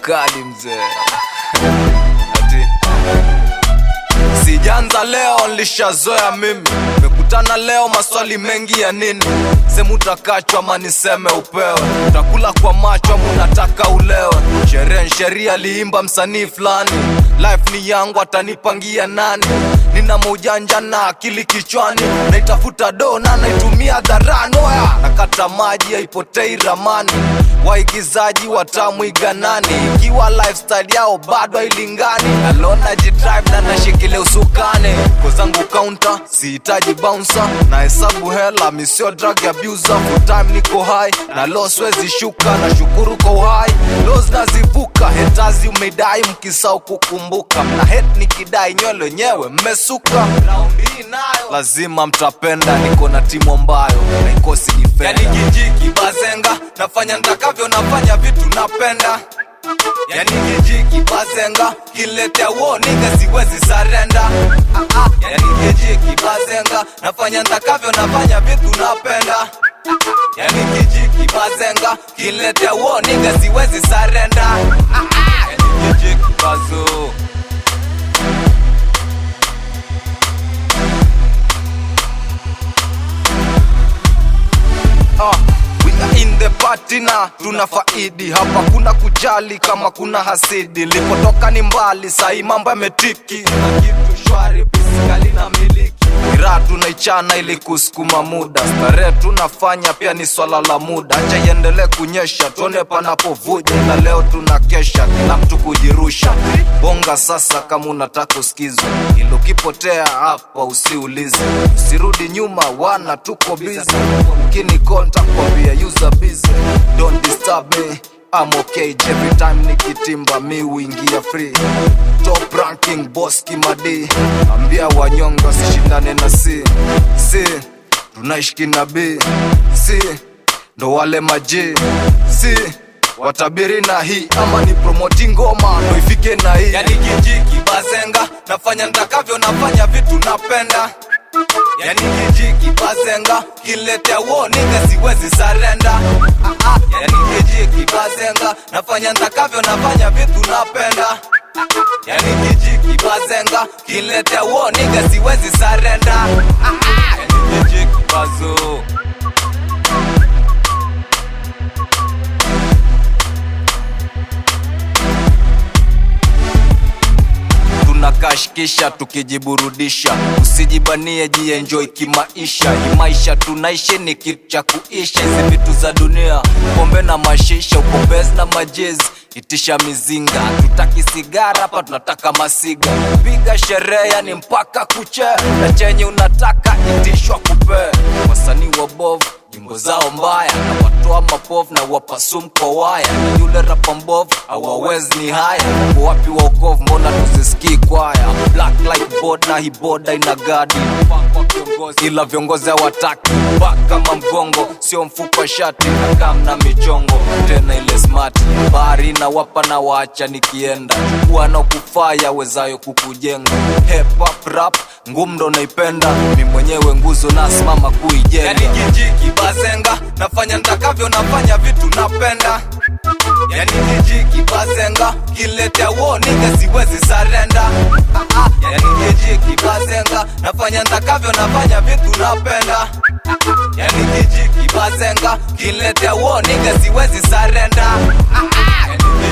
mkali mzee. Sijanza leo nilishazoea mimi. Mekutana leo maswali mengi ya nini? Sema utakachwa ama niseme upewe? Utakula kwa macho ama unataka ulewe? Sheria liimba msanii fulani. Life ni yangu atanipangia nani? Nina maujanja na akili kichwani. Naitafuta dona naitumia dharani. Nakata maji haipotei ramani. Waigizaji watamuiga nani? Ikiwa lifestyle yao bado hailingani. Alona jidrive na nashikile usukani. Kwa zangu counter sihitaji bouncer. Na hesabu hela misio drug abuser. Full time niko high na loss wezi shuka. Na shukuru kwa uhai loss nazivuka. Hetazi umedai mkisau kukumbuka. Mna hate nikidai nywele nyewe mmesuka. Raundi hii nayo lazima mtapenda. Niko na timu ambayo naikosi defender. Yani kijiki bazenga nafanya nitakavyo, nafanya vitu napenda. Yani kijiki bazenga kiletea uo nigga siwezi surrender. Yani kijiki bazenga nafanya nitakavyo, nafanya vitu napenda. Yani kijiki bazenga kiletea uo nigga siwezi surrender. Yani kijiki bazo. We are in the party na tunafaidi. Hapa kuna kujali kama kuna hasidi. Lipotoka ni mbali sahi mambo yametiki. Na kitu shwari pisikali na miliki. Ira tunaichana ili kusukuma muda. Starehe tunafanya pia ni swala la muda. Acha iendelee kunyesha tuone panapovuja. Na leo tunakesha kila mtu kujirusha. Bonga sasa kama unataka usikizwe. Ilo kipotea hapa usiulize. Usirudi nyuma wana tuko busy. Ukini contact kwambia user busy. Don't disturb me, I'm okay. Every time nikitimba mi uingia free. Top ranking boss kimadi. Ambia wanyonga sishindane na si tunaishi kinabii. Si ndo wale maji. Si watabiri na hii ama ni promoti ngoma ndo ifike na hii. Yani kijiki bazenga nafanya nitakavyo, nafanya vitu napenda. Yani kijiki bazenga kiletea uo nigga siwezi surrender. Yani kijiki bazenga nafanya nitakavyo, nafanya vitu napenda. Yani kijiki bazenga kiletea uo nigga siwezi surrender. Yani kijiki bazo. Tunakashikisha tukijiburudisha. Usijibanie jienjoy kimaisha. Maisha tunaishi ni kitu cha kuisha. Hizi vitu za dunia pombe na mashisha. Upombezi na majezi itisha mizinga. Tutaki sigara hapa tunataka masiga. Piga sherehe yani mpaka kuche. Na chenye unataka itishwa kupe. Wasanii wabovu nyimbo zao mbaya. Na watoa mapovu na wapasum kwa waya. Ni yule rapa mbovu hawawezi ni haya. Kwa wapi waokovu mbona tuzisikii kwaya. Black like board na hii boda ina gadi. Ila viongozi hawataki. Back kama mgongo sio mfuko shati. Na kam na michongo tena ile smart. Bari na wapa na waacha nikienda. Chukua na kufaya wezayo kukujenga. Hip hop rap ngumu ndo naipenda. Mi mwenyewe nguzo nasimama kuijenga. Yani kijiki bazenga nafanya nitakavyo, nafanya vitu napenda. Yani kijiki bazenga kiletea uo nigga siwezi surrender. Yani kijiki bazenga nafanya nitakavyo, nafanya vitu napenda. Yani kijiki bazenga kiletea uo nigga siwezi surrender. Yani